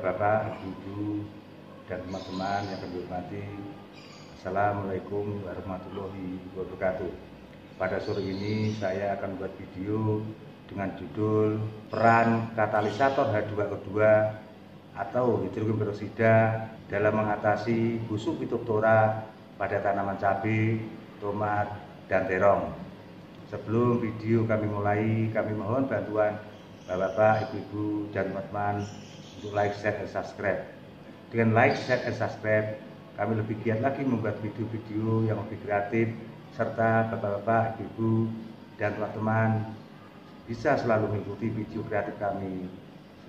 Bapak-bapak, ibu-ibu, dan teman-teman yang kami hormati, Assalamualaikum warahmatullahi wabarakatuh. Pada sore ini saya akan buat video dengan judul Peran Katalisator H2O2 atau hidrogen peroksida dalam mengatasi busuk Phytophthora pada tanaman cabai, tomat, dan terong. Sebelum video kami mulai, kami mohon bantuan Bapak-bapak, ibu-ibu, dan teman-teman untuk like, share, dan subscribe. Dengan like, share, dan subscribe, kami lebih giat lagi membuat video-video yang lebih kreatif, serta Bapak-bapak, ibu-ibu, dan teman-teman bisa selalu mengikuti video kreatif kami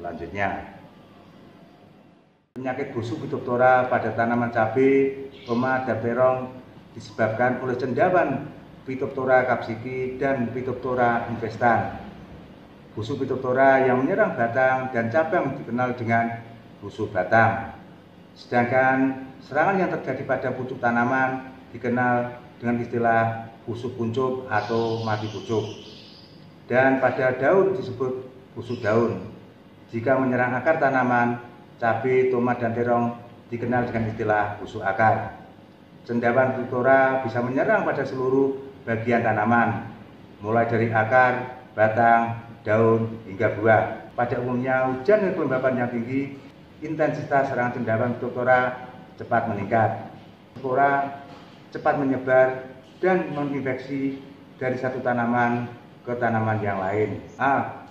selanjutnya. Penyakit busuk Phytophthora pada tanaman cabai, tomat, dan terong disebabkan oleh cendawan Phytophthora capsicum dan Phytophthora infestans. Busuk Phytophthora yang menyerang batang dan cabang dikenal dengan busuk batang. Sedangkan serangan yang terjadi pada pucuk tanaman dikenal dengan istilah busuk kuncup atau mati pucuk. Dan pada daun disebut busuk daun. Jika menyerang akar tanaman, cabai, tomat, dan terong dikenal dengan istilah busuk akar. Cendawan Phytophthora bisa menyerang pada seluruh bagian tanaman, mulai dari akar, batang, daun, hingga buah. Pada umumnya, hujan dengan kelembapan yang tinggi, intensitas serangan cendawan Phytophthora cepat meningkat. Spora cepat menyebar dan menginfeksi dari satu tanaman ke tanaman yang lain.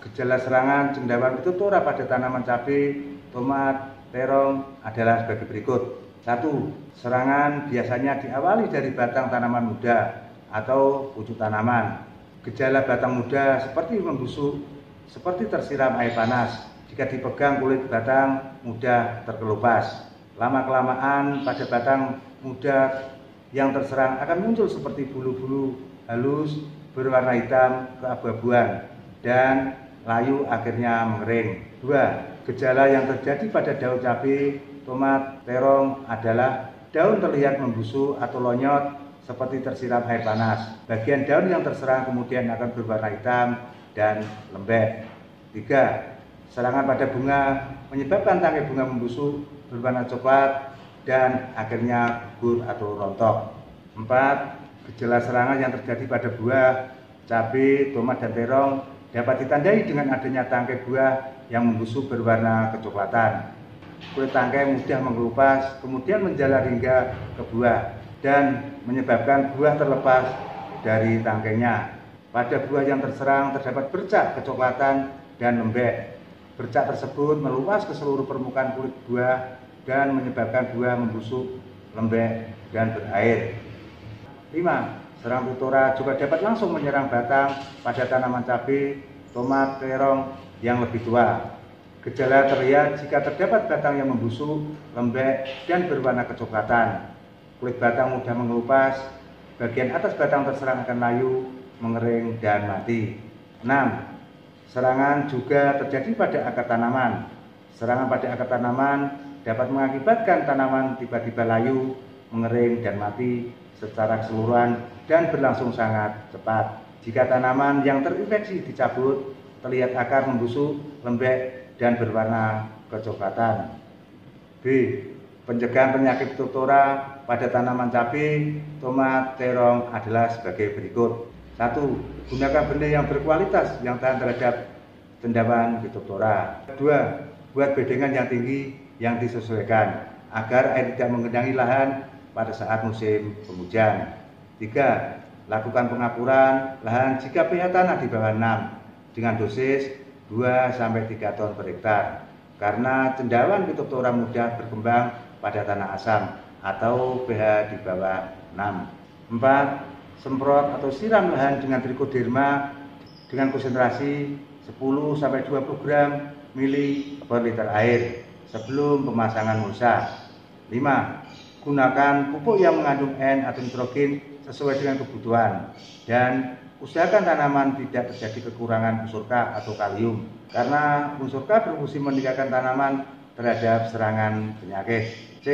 Gejala serangan cendawan Phytophthora pada tanaman cabai, tomat, terong adalah sebagai berikut. 1. Serangan biasanya diawali dari batang tanaman muda atau pucuk tanaman. Gejala batang muda seperti membusuk, seperti tersiram air panas. Jika dipegang kulit batang muda terkelupas. Lama-kelamaan pada batang muda yang terserang akan muncul seperti bulu-bulu halus berwarna hitam keabu-abuan dan layu akhirnya mengering. 2. Gejala yang terjadi pada daun cabai, tomat, terong adalah daun terlihat membusuk atau lonyot seperti tersiram air panas. Bagian daun yang terserang kemudian akan berwarna hitam dan lembek. 3. Serangan pada bunga menyebabkan tangkai bunga membusuk berwarna coklat dan akhirnya gugur atau rontok. 4. Gejala serangan yang terjadi pada buah, cabai, tomat, dan terong dapat ditandai dengan adanya tangkai buah yang membusuk berwarna kecoklatan. Kulit tangkai mudah mengelupas, kemudian menjalar hingga ke buah dan menyebabkan buah terlepas dari tangkainya. Pada buah yang terserang terdapat bercak kecoklatan dan lembek. Bercak tersebut meluas ke seluruh permukaan kulit buah dan menyebabkan buah membusuk, lembek, dan berair. 5. Serangan Phytophthora juga dapat langsung menyerang batang pada tanaman cabai, tomat, terong yang lebih tua. Gejala terlihat jika terdapat batang yang membusuk, lembek, dan berwarna kecoklatan. Kulit batang mudah mengelupas, bagian atas batang terserang akan layu, mengering, dan mati. 6. Serangan juga terjadi pada akar tanaman. Serangan pada akar tanaman dapat mengakibatkan tanaman tiba-tiba layu, mengering, dan mati secara keseluruhan dan berlangsung sangat cepat. Jika tanaman yang terinfeksi dicabut, terlihat akar membusuk, lembek, dan berwarna kecoklatan. B. Pencegahan penyakit Phytophthora pada tanaman cabai, tomat, terong adalah sebagai berikut. 1. Gunakan benih yang berkualitas yang tahan terhadap cendawan Phytophthora. 2. Buat bedengan yang tinggi yang disesuaikan agar air tidak mengendangi lahan pada saat musim penghujan. 3. Lakukan pengapuran lahan jika pH tanah di bawah 6 dengan dosis 2-3 ton per hektar. Karena cendawan Phytophthora mudah berkembang pada tanah asam atau pH di bawah 6. 4. Semprot atau siram lahan dengan trichoderma dengan konsentrasi 10-20 gram mili per liter air sebelum pemasangan mulsa. 5. Gunakan pupuk yang mengandung N atau nitrogen sesuai dengan kebutuhan dan usahakan tanaman tidak terjadi kekurangan unsur K atau kalium karena unsur K berfungsi meningkatkan tanaman terhadap serangan penyakit. C.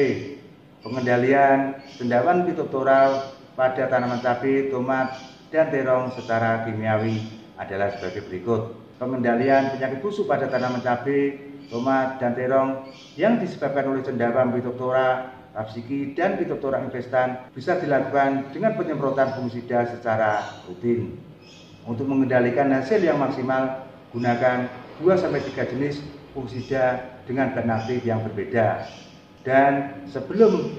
Pengendalian cendawan Phytophthora pada tanaman cabai, tomat, dan terong secara kimiawi adalah sebagai berikut. Pengendalian penyakit busuk pada tanaman cabai, tomat, dan terong yang disebabkan oleh cendawan Phytophthora capsicum dan Phytophthora infestan bisa dilakukan dengan penyemprotan fungisida secara rutin. Untuk mengendalikan hasil yang maksimal, gunakan 2-3 jenis fungisida dengan bahan aktif yang berbeda. Dan sebelum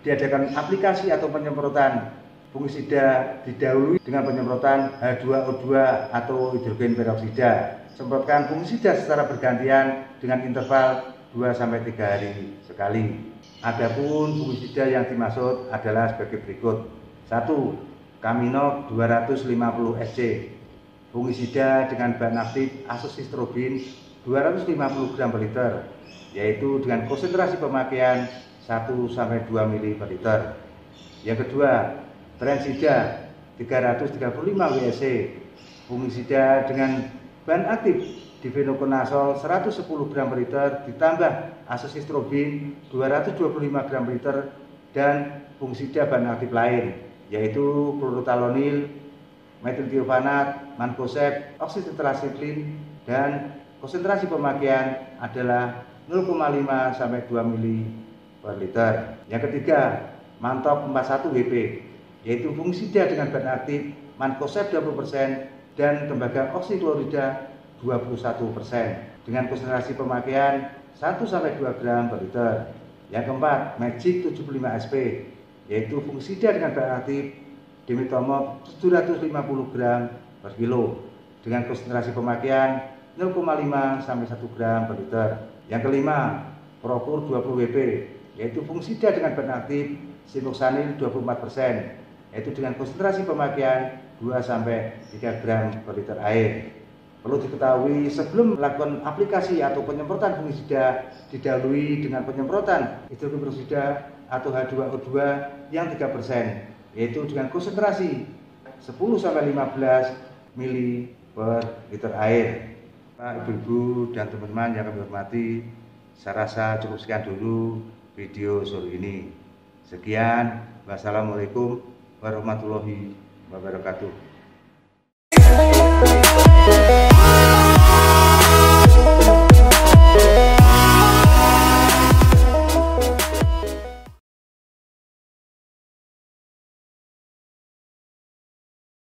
diadakan aplikasi atau penyemprotan fungisida, didahului dengan penyemprotan H2O2 atau hidrogen peroksida. Semprotkan fungisida secara bergantian dengan interval 2-3 hari sekali. Adapun fungisida yang dimaksud adalah sebagai berikut. 1. Kaminok 250 SC. Fungisida dengan bahan aktif azoxystrobin 250 gram per liter, yaitu dengan konsentrasi pemakaian 1-2 ml per liter. Yang kedua, Transida 335 WSC. Fungisida dengan bahan aktif difenokonazol 110 gram per liter ditambah azoxystrobin 225 gram per liter dan fungisida bahan aktif lain, yaitu chlorothalonil, metiltiovanat, mancozeb, oxytetracycline, dan konsentrasi pemakaian adalah 0,5-2 ml per liter. Yang ketiga, Mantop 41 WP, yaitu fungisida dengan bahan aktif mancozeb 20% dan tembaga oksiklorida 21% dengan konsentrasi pemakaian 1-2 gram per liter. Yang keempat, Magic 75 SP, yaitu fungisida dengan bahan aktif Dimitomop 750 gram per kilo dengan konsentrasi pemakaian 0,5-1 gram per liter. Yang kelima, Propur 20 WP, yaitu fungisida dengan bahan aktif Simoksanil 24%, yaitu dengan konsentrasi pemakaian 2-3 gram per liter air. Perlu diketahui, sebelum melakukan aplikasi atau penyemprotan fungisida, didahului dengan penyemprotan hidrogen peroksida atau H2O2 yang 3%, yaitu dengan konsentrasi 10-15 ml per liter air. Pak, Ibu-ibu, dan teman-teman yang kami hormati, saya rasa cukup sekian dulu video sore ini. Sekian, wassalamualaikum warahmatullahi wabarakatuh.